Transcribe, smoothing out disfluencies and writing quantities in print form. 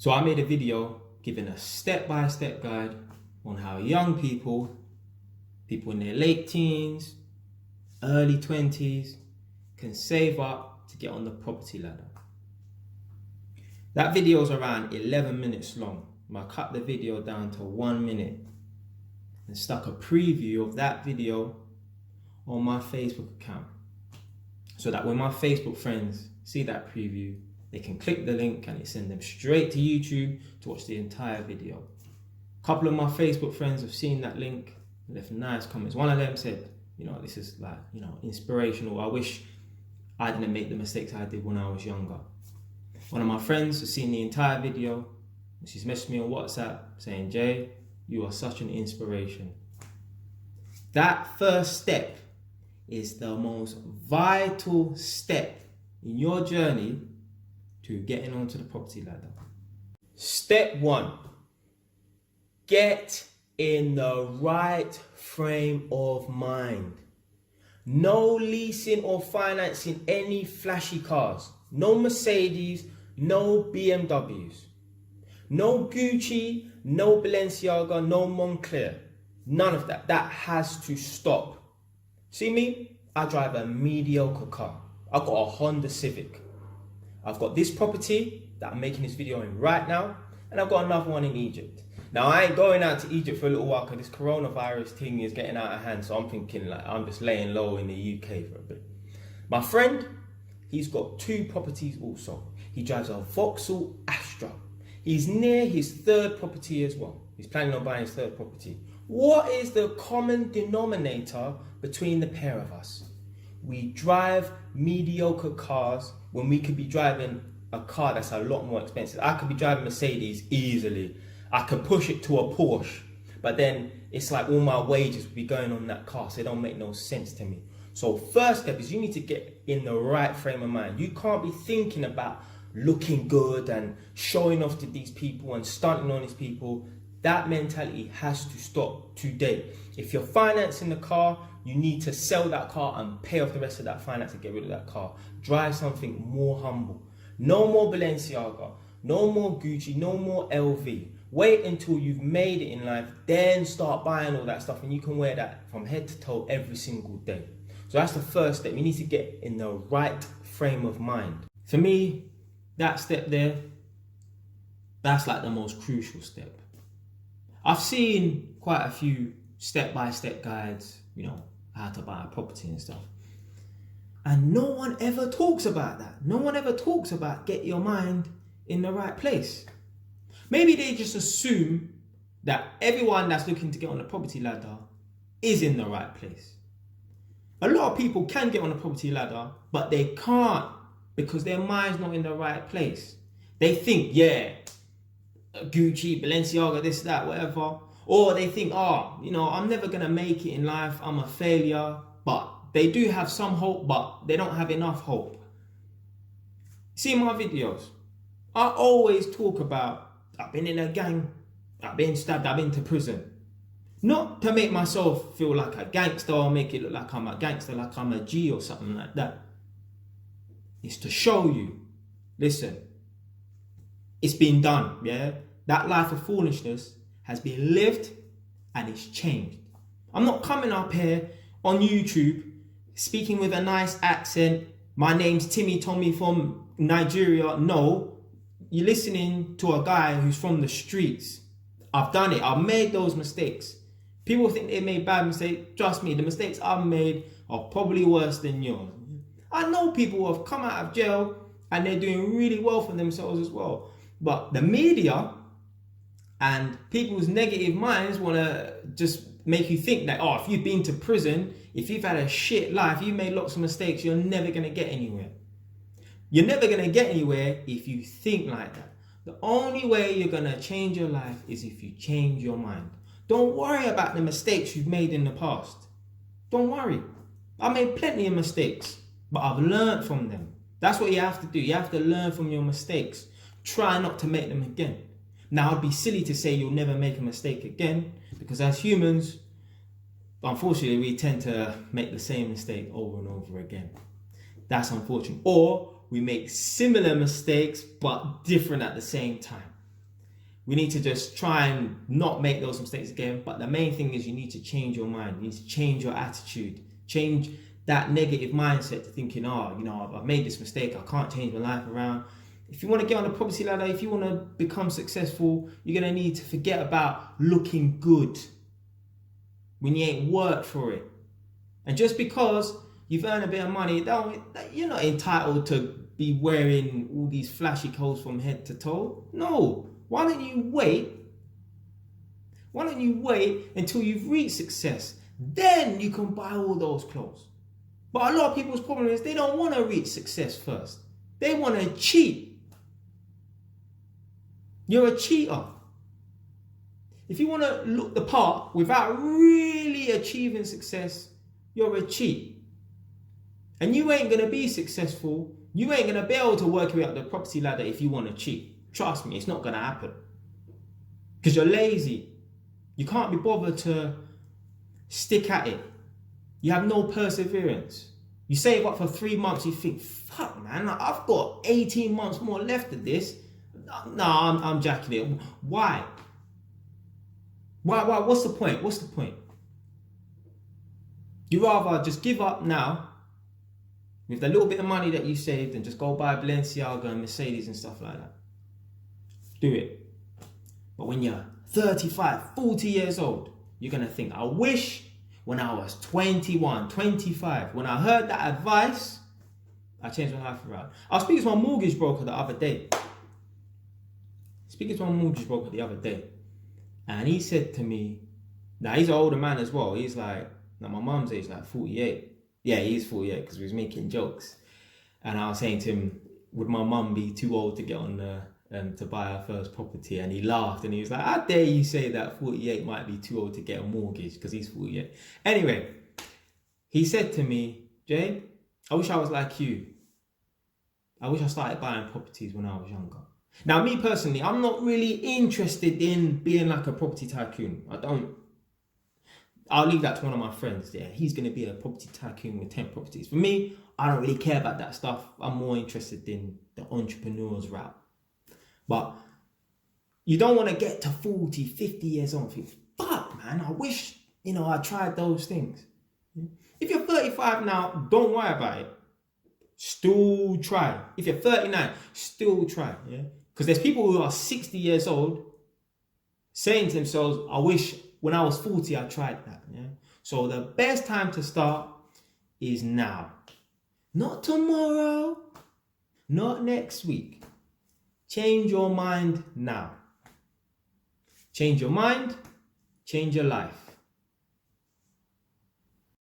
So I made a video giving a step-by-step guide on how young people in their late teens, early 20s, can save up to get on the property ladder. That video is around 11 minutes long. I cut the video down to 1 minute and stuck a preview of that video on my Facebook account, so that when my Facebook friends see that preview, they can click the link and it sends them straight to YouTube to watch the entire video. A couple of my Facebook friends have seen that link and left nice comments. One of them said, this is inspirational. I wish I didn't make the mistakes I did when I was younger. One of my friends has seen the entire video and she's messaged me on WhatsApp saying, Jay, you are such an inspiration. That first step is the most vital step in your journey to getting onto the property ladder. Step 1, get in the right frame of mind. No leasing or financing any flashy cars. No Mercedes, no BMWs. No Gucci, no Balenciaga, no Moncler. None of that. That has to stop. See me? I drive a mediocre car. I've got a Honda Civic. I've got this property that I'm making this video in right now, and I've got another one in Egypt. Now, I ain't going out to Egypt for a little while because this coronavirus thing is getting out of hand, so I'm thinking I'm just laying low in the UK for a bit. My friend, he's got 2 properties also. He drives a Vauxhall Astra. He's near his 3rd property as well. He's planning on buying his 3rd property. What is the common denominator between the pair of us? We drive mediocre cars when we could be driving a car that's a lot more expensive. I could be driving Mercedes easily. I could push it to a Porsche, but then it's like all my wages would be going on that car, so it don't make no sense to me. So first step is you need to get in the right frame of mind. You can't be thinking about looking good and showing off to these people and stunting on these people. That mentality has to stop today. If you're financing the car, you need to sell that car and pay off the rest of that finance and get rid of that car. Drive something more humble. No more Balenciaga, no more Gucci, no more LV. Wait until you've made it in life, then start buying all that stuff and you can wear that from head to toe every single day. So that's the first step. You need to get in the right frame of mind. For me, that step there, that's like the most crucial step. I've seen quite a few step-by-step guides, how to buy a property and stuff. And no one ever talks about that. No one ever talks about get your mind in the right place. Maybe they just assume that everyone that's looking to get on the property ladder is in the right place. A lot of people can get on the property ladder, but they can't because their mind's not in the right place. They think, Gucci, Balenciaga, this, that, whatever. Or they think, I'm never going to make it in life. I'm a failure. But they do have some hope, but they don't have enough hope. See my videos. I always talk about, I've been in a gang, I've been stabbed, I've been to prison. Not to make myself feel like a gangster or make it look like I'm a gangster, like I'm a G or something like that. It's to show you, listen, it's been done, yeah? That life of foolishness has been lived and it's changed. I'm not coming up here on YouTube speaking with a nice accent. My name's Timmy Tommy from Nigeria. No, you're listening to a guy who's from the streets. I've done it. I've made those mistakes. People think they made bad mistakes. Trust me, the mistakes I've made are probably worse than yours. I know people who have come out of jail and they're doing really well for themselves as well. But the media and people's negative minds want to just make you think that, if you've been to prison, if you've had a shit life, you made lots of mistakes, you're never going to get anywhere. You're never going to get anywhere if you think like that. The only way you're going to change your life is if you change your mind. Don't worry about the mistakes you've made in the past. Don't worry. I made plenty of mistakes, but I've learned from them. That's what you have to do. You have to learn from your mistakes. Try not to make them again. Now, it'd be silly to say you'll never make a mistake again, because as humans, unfortunately, we tend to make the same mistake over and over again. That's unfortunate. Or we make similar mistakes, but different at the same time. We need to just try and not make those mistakes again. But the main thing is you need to change your mind. You need to change your attitude. Change that negative mindset to thinking, oh, you know, I've made this mistake. I can't change my life around. If you want to get on the property ladder, if you want to become successful, you're going to need to forget about looking good when you ain't worked for it. And just because you've earned a bit of money, you're not entitled to be wearing all these flashy clothes from head to toe. No. Why don't you wait? Why don't you wait until you've reached success? Then you can buy all those clothes. But a lot of people's problem is they don't want to reach success first. They want to cheat. You're a cheater. If you want to look the part without really achieving success, you're a cheat. And you ain't going to be successful. You ain't going to be able to work your way up the property ladder if you want to cheat. Trust me, it's not going to happen. Because you're lazy. You can't be bothered to stick at it. You have no perseverance. You save up for 3 months, you think, fuck man, I've got 18 months more left of this. No, I'm jacking it. Why? Why? What's the point? What's the point? You rather just give up now with the little bit of money that you saved and just go buy Balenciaga and Mercedes and stuff like that. Do it. But when you're 35, 40 years old, you're going to think, I wish when I was 21, 25, when I heard that advice, I changed my life around. I was speaking to my mortgage broker the other day. And he said to me, now he's an older man as well. He's like, now my mum's age, like 48. Yeah, he's 48 because we was making jokes. And I was saying to him, would my mum be too old to get on the to buy her first property? And he laughed and he was like, how dare you say that 48 might be too old to get a mortgage because he's 48. Anyway, he said to me, Jay, I wish I was like you. I wish I started buying properties when I was younger. Now, me personally, I'm not really interested in being like a property tycoon. I'll leave that to one of my friends. Yeah, he's going to be a property tycoon with 10 properties. For me, I don't really care about that stuff. I'm more interested in the entrepreneur's route. But you don't want to get to 40, 50 years old and think, fuck, man, I wish, I tried those things. If you're 35 now, don't worry about it. Still try. If you're 39, still try. Yeah. Because there's people who are 60 years old saying to themselves, I wish when I was 40, I tried that. Yeah. So the best time to start is now. Not tomorrow. Not next week. Change your mind now. Change your mind, change your life.